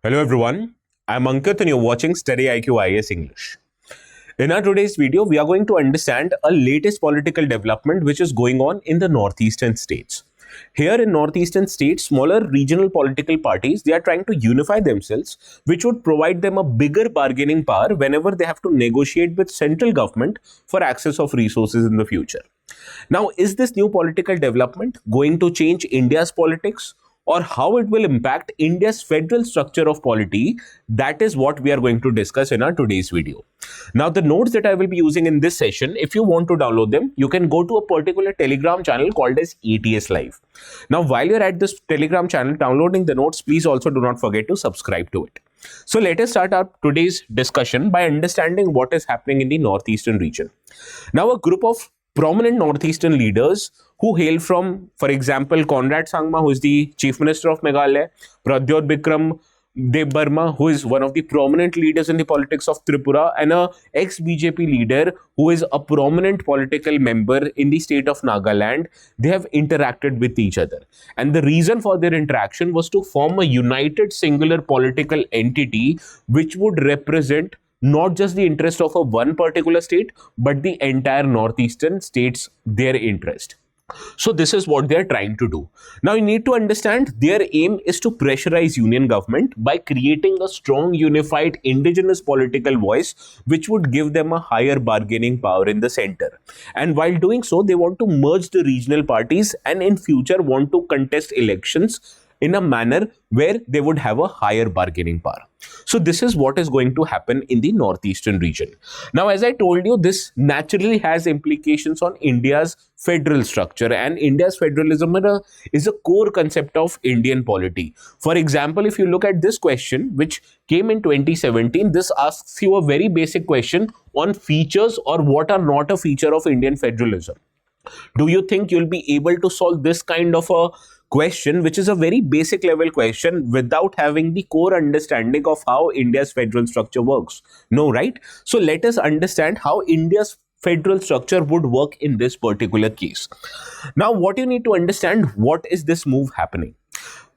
Hello everyone, I'm Ankit and you're watching StudyIQ IAS English. In our today's video, we are going to understand a latest political development which is going on in the northeastern states. Here in northeastern states, smaller regional political parties, they are trying to unify themselves, which would provide them a bigger bargaining power whenever they have to negotiate with central government for access of resources in the future. Now, is this new political development going to change India's politics, or how it will impact India's federal structure of polity? That is what we are going to discuss in our today's video. Now, the notes that I will be using in this session, if you want to download them, you can go to a particular Telegram channel called as ATS Live. Now, while you're at this Telegram channel downloading the notes, please also do not forget to subscribe to it. So let us start our today's discussion by understanding what is happening in the northeastern region. Now, a group of prominent northeastern leaders who hail from, for example, Conrad Sangma, who is the Chief Minister of Meghalaya, Pradyot Bikram Debarma, who is one of the prominent leaders in the politics of Tripura, and a ex-BJP leader who is a prominent political member in the state of Nagaland. They have interacted with each other. And the reason for their interaction was to form a united singular political entity which would represent not just the interest of a one particular state, but the entire northeastern states, their interest. So this is what they are trying to do. Now you need to understand their aim is to pressurize union government by creating a strong unified indigenous political voice which would give them a higher bargaining power in the center. And while doing so, they want to merge the regional parties and in future want to contest elections in a manner where they would have a higher bargaining power. So this is what is going to happen in the northeastern region. Now, as I told you, this naturally has implications on India's federal structure, and India's federalism is a core concept of Indian polity. For example, if you look at this question, which came in 2017, this asks you a very basic question on features or what are not a feature of Indian federalism. Do you think you'll be able to solve this kind of a question, which is a very basic level question, without having the core understanding of how India's federal structure works? No, right? So let us understand how India's federal structure would work in this particular case. Now, what you need to understand, what is this move happening?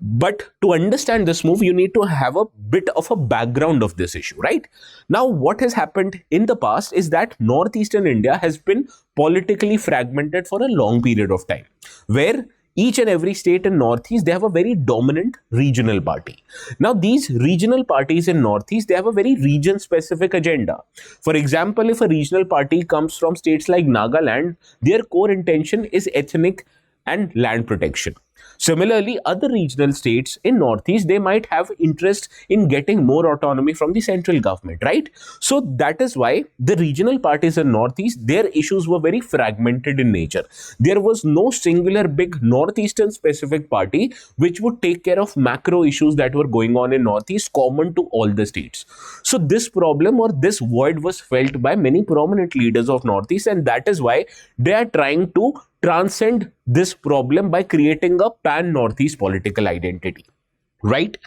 But to understand this move, you need to have a bit of a background of this issue, right? Now, what has happened in the past is that northeastern India has been politically fragmented for a long period of time, where each and every state in Northeast, they have a very dominant regional party. Now, these regional parties in Northeast, they have a very region-specific agenda. For example, if a regional party comes from states like Nagaland, their core intention is ethnic and land protection. Similarly, other regional states in Northeast, they might have interest in getting more autonomy from the central government, right? So that is why the regional parties in Northeast, their issues were very fragmented in nature. There was no singular big Northeastern specific party which would take care of macro issues that were going on in Northeast common to all the states. So this problem or this void was felt by many prominent leaders of Northeast, and that is why they are trying to transcend this problem by creating a pan-Northeast political identity, right?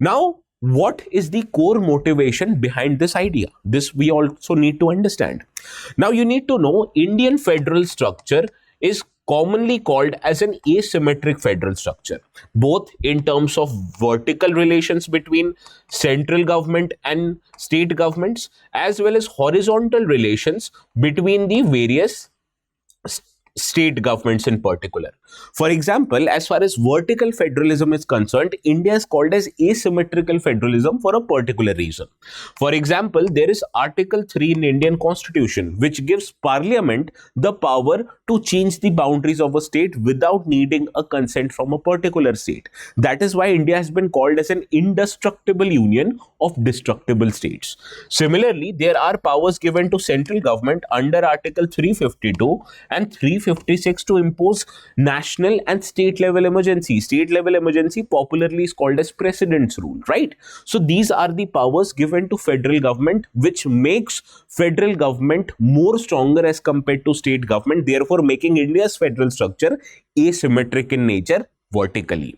Now, what is the core motivation behind this idea? This we also need to understand. Now, you need to know Indian federal structure is commonly called as an asymmetric federal structure, both in terms of vertical relations between central government and state governments, as well as horizontal relations between the various state governments in particular. For example, as far as vertical federalism is concerned, India is called as asymmetrical federalism for a particular reason. For example, there is Article 3 in Indian Constitution, which gives Parliament the power to change the boundaries of a state without needing a consent from a particular state. That is why India has been called as an indestructible union of destructible states. Similarly, there are powers given to central government under Article 352 and 356 to impose national and state level emergency. State level emergency popularly is called as President's Rule, right? So these are the powers given to federal government, which makes federal government more stronger as compared to state government, therefore making India's federal structure asymmetric in nature vertically.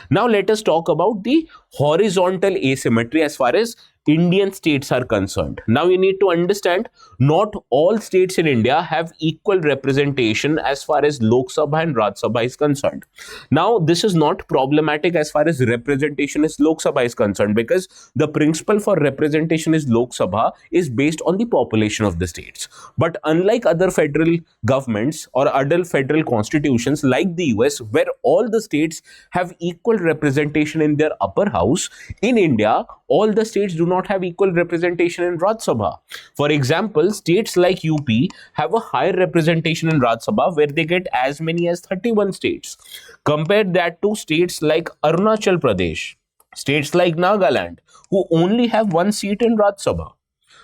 Now let us talk about the horizontal asymmetry as far as Indian states are concerned. Now you need to understand, not all states in India have equal representation as far as Lok Sabha and Rajya Sabha is concerned. Now this is not problematic as far as representation is Lok Sabha is concerned, because the principle for representation is Lok Sabha is based on the population of the states. But unlike other federal governments or other federal constitutions like the US, where all the states have equal representation in their upper house, in India all the states do not have equal representation in Rajya Sabha. For example, states like UP have a higher representation in Rajya Sabha, where they get as many as 31 states. Compare that to states like Arunachal Pradesh, states like Nagaland, who only have one seat in Rajya Sabha.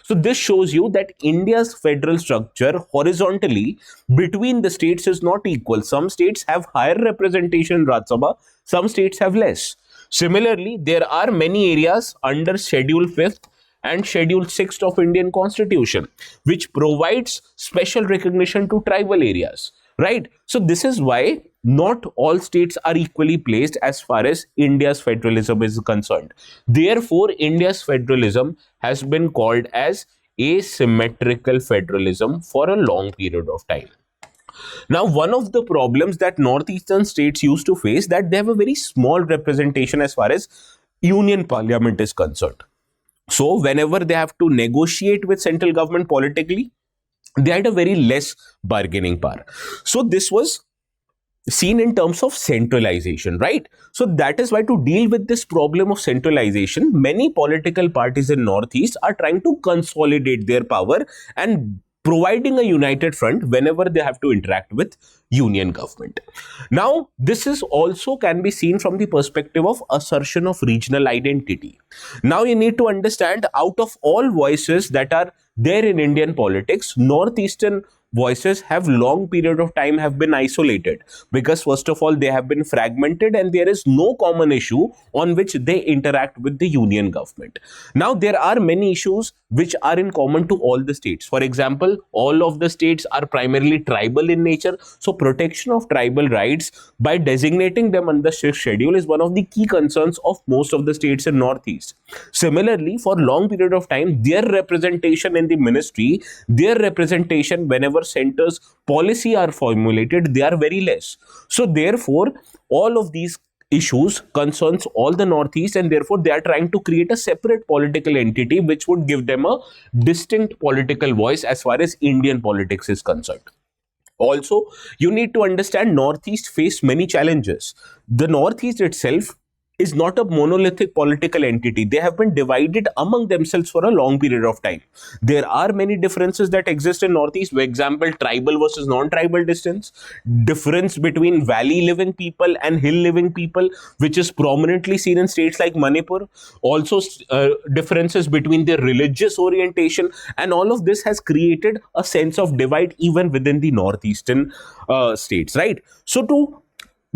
So this shows you that India's federal structure horizontally between the states is not equal. Some states have higher representation in Rajya Sabha, some states have less. Similarly, there are many areas under Schedule 5th and Schedule 6th of Indian Constitution, which provides special recognition to tribal areas, right? So this is why not all states are equally placed as far as India's federalism is concerned. Therefore, India's federalism has been called as asymmetrical federalism for a long period of time. Now, one of the problems that northeastern states used to face, that they have a very small representation as far as union parliament is concerned. So whenever they have to negotiate with central government politically, they had a very less bargaining power. So this was seen in terms of centralization, right? So that is why, to deal with this problem of centralization, many political parties in Northeast are trying to consolidate their power and providing a united front whenever they have to interact with union government. Now, this is also can be seen from the perspective of assertion of regional identity. Now, you need to understand, out of all voices that are there in Indian politics, northeastern voices have long period of time have been isolated, because first of all they have been fragmented and there is no common issue on which they interact with the union government. Now there are many issues which are in common to all the states. For example, all of the states are primarily tribal in nature, so protection of tribal rights by designating them under 6th schedule is one of the key concerns of most of the states in Northeast. Similarly, for long period of time, their representation in the ministry, their representation whenever centers policy are formulated, they are very less. So therefore, all of these issues concerns all the Northeast, and therefore they are trying to create a separate political entity which would give them a distinct political voice as far as Indian politics is concerned. Also, you need to understand, Northeast faced many challenges. The Northeast itself is not a monolithic political entity. They have been divided among themselves for a long period of time. There are many differences that exist in Northeast. For example, tribal versus non-tribal distance, difference between valley living people and hill living people, which is prominently seen in states like Manipur. Also, differences between their religious orientation, and all of this has created a sense of divide even within the northeastern states, right? So to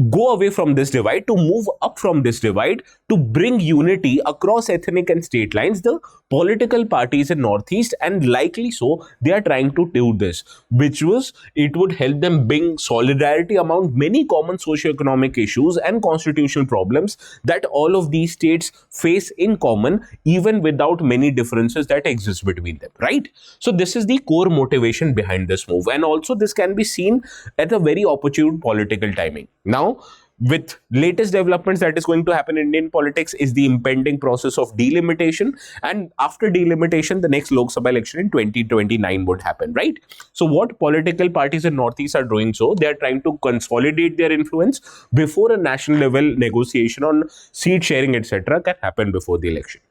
go away from this divide, to move up from this divide, to bring unity across ethnic and state lines, the political parties in Northeast, and likely so, they are trying to do this, which was, it would help them bring solidarity among many common socio-economic issues and constitutional problems that all of these states face in common, even without many differences that exist between them, right? So this is the core motivation behind this move, and also this can be seen at a very opportune political timing. Now, with latest developments that is going to happen in Indian politics is the impending process of delimitation, and after delimitation, the next Lok Sabha election in 2029 would happen, right? So what political parties in Northeast are doing, so they are trying to consolidate their influence before a national level negotiation on seat sharing, etc., can happen before the election.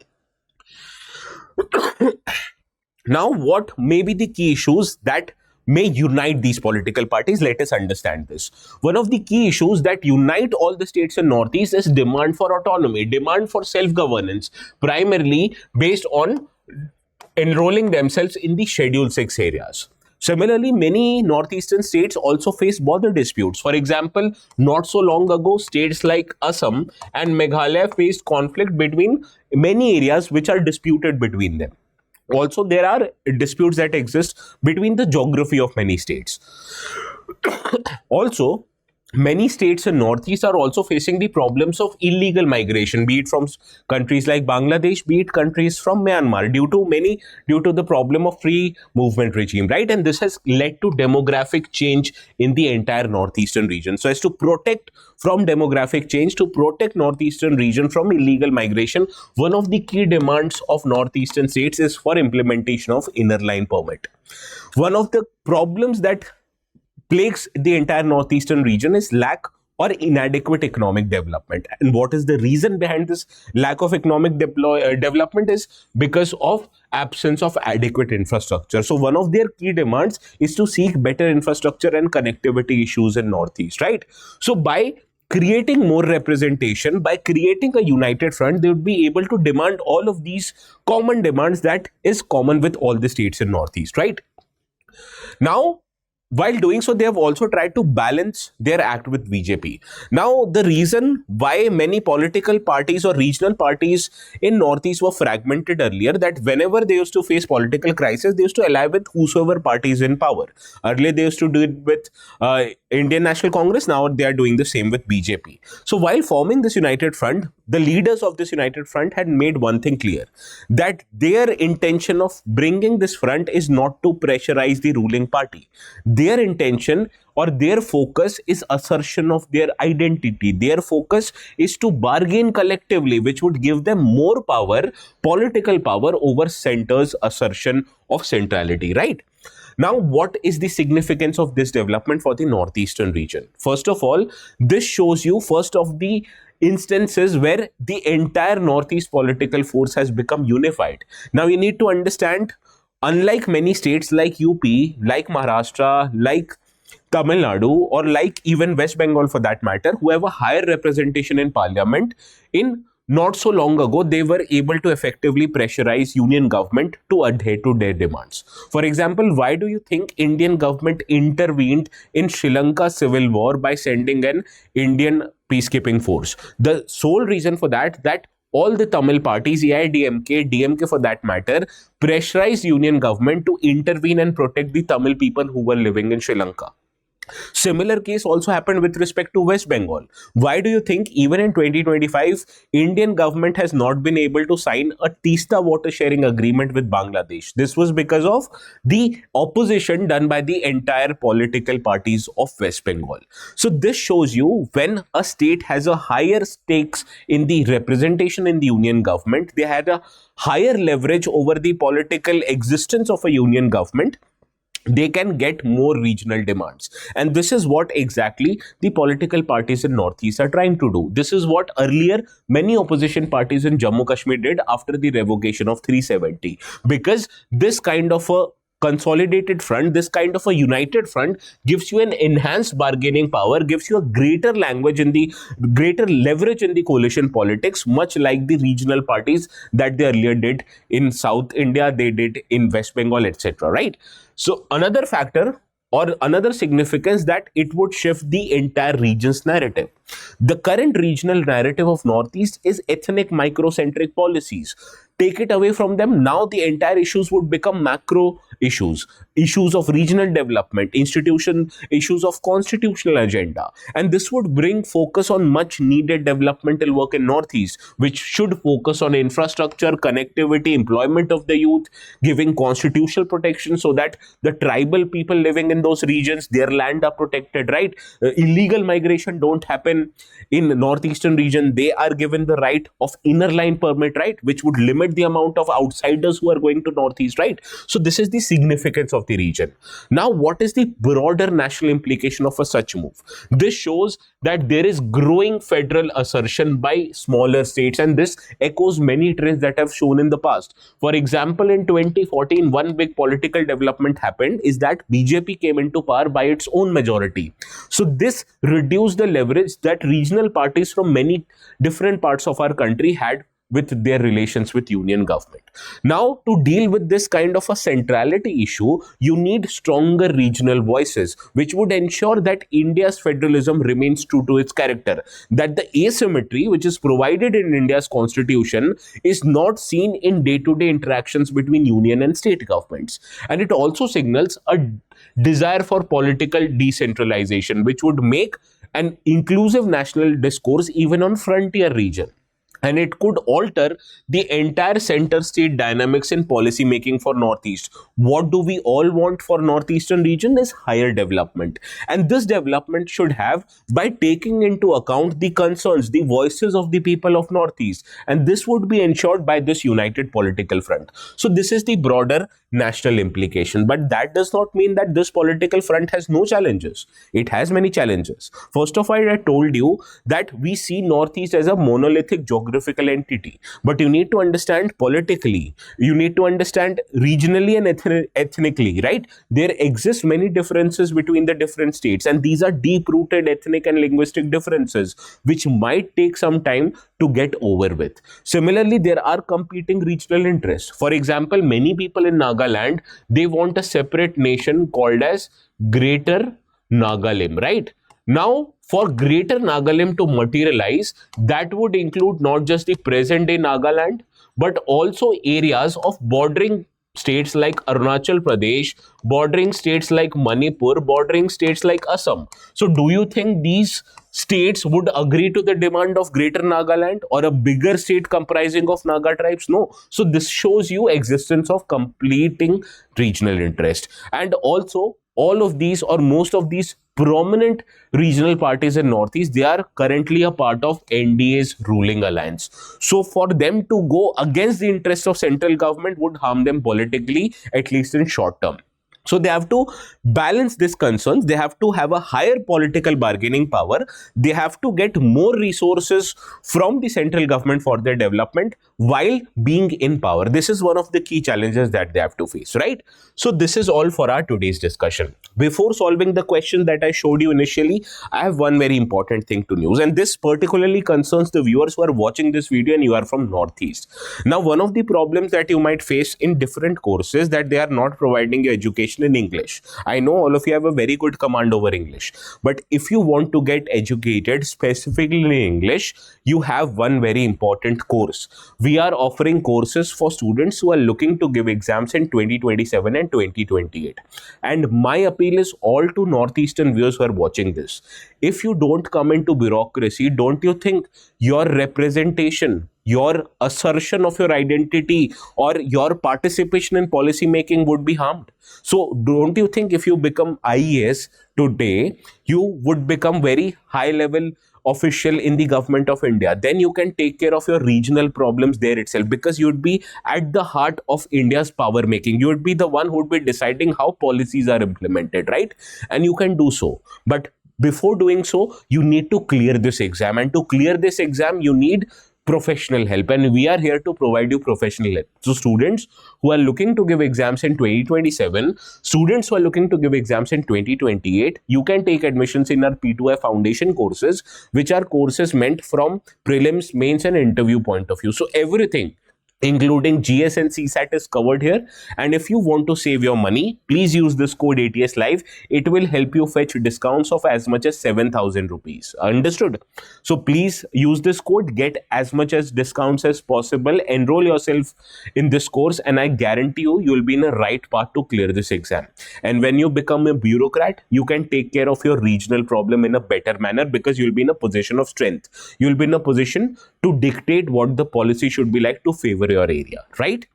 Now, what may be the key issues that may unite these political parties? Let us understand this. One of the key issues that unite all the states in Northeast is demand for autonomy, demand for self-governance, primarily based on enrolling themselves in the Schedule 6 areas. Similarly, many northeastern states also face border disputes. For example, not so long ago, states like Assam and Meghalaya faced conflict between many areas which are disputed between them. Also, there are disputes that exist between the geography of many states. Also, many states in Northeast are also facing the problems of illegal migration, be it from countries like Bangladesh, be it countries from Myanmar, due to the problem of free movement regime, right? And this has led to demographic change in the entire Northeastern region. So as to protect from demographic change, to protect Northeastern region from illegal migration, one of the key demands of Northeastern states is for implementation of inner line permit. One of the problems that plagues the entire northeastern region is lack or inadequate economic development. And what is the reason behind this lack of economic development is because of absence of adequate infrastructure. So one of their key demands is to seek better infrastructure and connectivity issues in northeast, right? So by creating more representation, by creating a united front, they would be able to demand all of these common demands that is common with all the states in northeast, right? Now, while doing so, they have also tried to balance their act with BJP. Now, the reason why many political parties or regional parties in Northeast were fragmented earlier, that whenever they used to face political crisis, they used to ally with whosoever party is in power. Earlier, they used to do it with Indian National Congress. Now, they are doing the same with BJP. So, while forming this united front, the leaders of this united front had made one thing clear, that their intention of bringing this front is not to pressurize the ruling party. Their intention or their focus is assertion of their identity. Their focus is to bargain collectively, which would give them more power, political power over center's assertion of centrality, right? Now, what is the significance of this development for the northeastern region? First of all, this shows you first of the instances where the entire northeast political force has become unified. Now, you need to understand, unlike many states like UP, like Maharashtra, like Tamil Nadu, or like even West Bengal for that matter, who have a higher representation in parliament, in not so long ago, they were able to effectively pressurize union government to adhere to their demands. For example, why do you think Indian government intervened in Sri Lanka civil war by sending an Indian peacekeeping force? The sole reason for that all the Tamil parties, AIDMK, DMK for that matter, pressurized union government to intervene and protect the Tamil people who were living in Sri Lanka. Similar case also happened with respect to West Bengal. Why do you think even in 2025, Indian government has not been able to sign a Teesta water sharing agreement with Bangladesh? This was because of the opposition done by the entire political parties of West Bengal. So this shows you, when a state has a higher stakes in the representation in the union government, they had a higher leverage over the political existence of a union government, they can get more regional demands. And this is what exactly the political parties in Northeast are trying to do. This is what earlier many opposition parties in Jammu Kashmir did after the revocation of 370. Because this kind of a consolidated front, this kind of a united front gives you an enhanced bargaining power, gives you a greater leverage in the coalition politics, much like the regional parties that they earlier did in South India, they did in West Bengal, etc. Right? So another factor or another significance, that it would shift the entire region's narrative. The current regional narrative of Northeast is ethnic microcentric policies. Take it away from them, now the entire issues would become macro issues, issues of regional development, institution issues of constitutional agenda. And this would bring focus on much needed developmental work in Northeast, which should focus on infrastructure, connectivity, employment of the youth, giving constitutional protection so that the tribal people living in those regions, their land are protected, right? Illegal migration don't happen in northeastern region. They are given the right of inner line permit, right, which would limit the amount of outsiders who are going to northeast, right? So this is the significance of the region. Now, what is the broader national implication of a such move? This shows that there is growing federal assertion by smaller states, and this echoes many trends that have shown in the past. For example, in 2014, one big political development happened is that BJP came into power by its own majority. So this reduced the leverage that regional parties from many different parts of our country had with their relations with union government. Now, to deal with this kind of a centrality issue, you need stronger regional voices, which would ensure that India's federalism remains true to its character, that the asymmetry which is provided in India's constitution is not seen in day-to-day interactions between union and state governments. And it also signals a desire for political decentralization, which would make an inclusive national discourse even on frontier region. And it could alter the entire center state dynamics in policy making for Northeast. What do we all want for Northeastern region is higher development, and this development should have by taking into account the concerns, the voices of the people of Northeast, and this would be ensured by this united political front. So this is the broader national implication, but that does not mean that this political front has no challenges. It has many challenges. First of all, I told you that we see Northeast as a monolithic geographical entity, but you need to understand politically, you need to understand regionally and ethnically, right? There exist many differences between the different states, and these are deep rooted ethnic and linguistic differences which might take some time to get over with. Similarly, there are competing regional interests. For example, many people in Nagaland, they want a separate nation called as Greater Nagalim, right? Now, for Greater Nagalim to materialize, that would include not just the present day Nagaland, but also areas of bordering states like Arunachal Pradesh, bordering states like Manipur, bordering states like Assam. So do you think these states would agree to the demand of Greater Nagaland or a bigger state comprising of Naga tribes? No. So this shows you existence of completing regional interest. And also, all of these or most of these prominent regional parties in Northeast, they are currently a part of NDA's ruling alliance. So for them to go against the interests of central government would harm them politically, at least in short term. So they have to balance these concerns. They have to have a higher political bargaining power. They have to get more resources from the central government for their development while being in power. This is one of the key challenges that they have to face, right? So this is all for our today's discussion. Before solving the question that I showed you initially, I have one very important thing to news, and this particularly concerns the viewers who are watching this video and you are from Northeast. Now, one of the problems that you might face in different courses that they are not providing you education in English. I know all of you have a very good command over English, but if you want to get educated specifically in English, you have one very important course. We are offering courses for students who are looking to give exams in 2027 and 2028. And my appeal is all to Northeastern viewers who are watching this. If you don't come into bureaucracy, don't you think your representation, your assertion of your identity or your participation in policy making would be harmed? So don't you think if you become IAS today, you would become very high level official in the government of India? Then you can take care of your regional problems there itself, because you'd be at the heart of India's power making. You would be the one who would be deciding how policies are implemented, right? And you can do so. But before doing so, you need to clear this exam. And to clear this exam, you need professional help, and we are here to provide you professional help. So students who are looking to give exams in 2027, students who are looking to give exams in 2028, you can take admissions in our P2I foundation courses, which are courses meant from prelims, mains and interview point of view. So everything including GS and CSAT is covered here. And if you want to save your money, please use this code ATS Live. It will help you fetch discounts of as much as 7,000 rupees. Understood? So please use this code, get as much as discounts as possible, enroll yourself in this course, and I guarantee you, you'll be in a right path to clear this exam. And when you become a bureaucrat, you can take care of your regional problem in a better manner, because you'll be in a position of strength. You'll be in a position to dictate what the policy should be like to favor your area, right?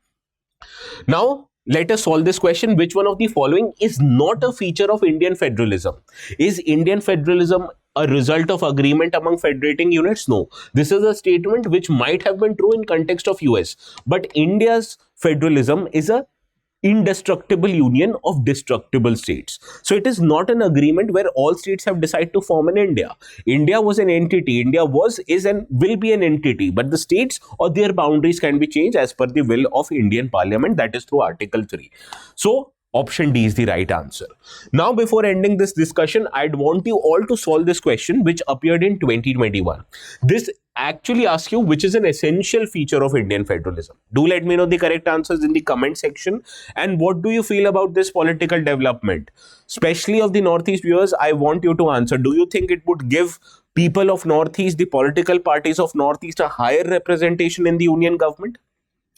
Now, let us solve this question. Which one of the following is not a feature of Indian federalism? Is Indian federalism a result of agreement among federating units? No. This is a statement which might have been true in context of US, but India's federalism is a indestructible union of destructible states. So it is not an agreement where all states have decided to form an India. India was an entity. India was, is and will be an entity, but the states or their boundaries can be changed as per the will of Indian Parliament, that is through Article 3. So option D is the right answer. Now, before ending this discussion, I'd want you all to solve this question which appeared in 2021. This actually asks you which is an essential feature of Indian federalism. Do let me know the correct answers in the comment section. And what do you feel about this political development? Especially of the Northeast viewers, I want you to answer. Do you think it would give people of Northeast, the political parties of Northeast, a higher representation in the union government?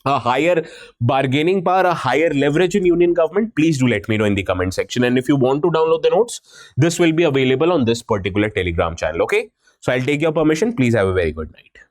a higher bargaining power, a higher leverage in union government, please do let me know in the comment section. And if you want to download the notes, this will be available on this particular Telegram channel. Okay. So I'll take your permission. Please have a very good night.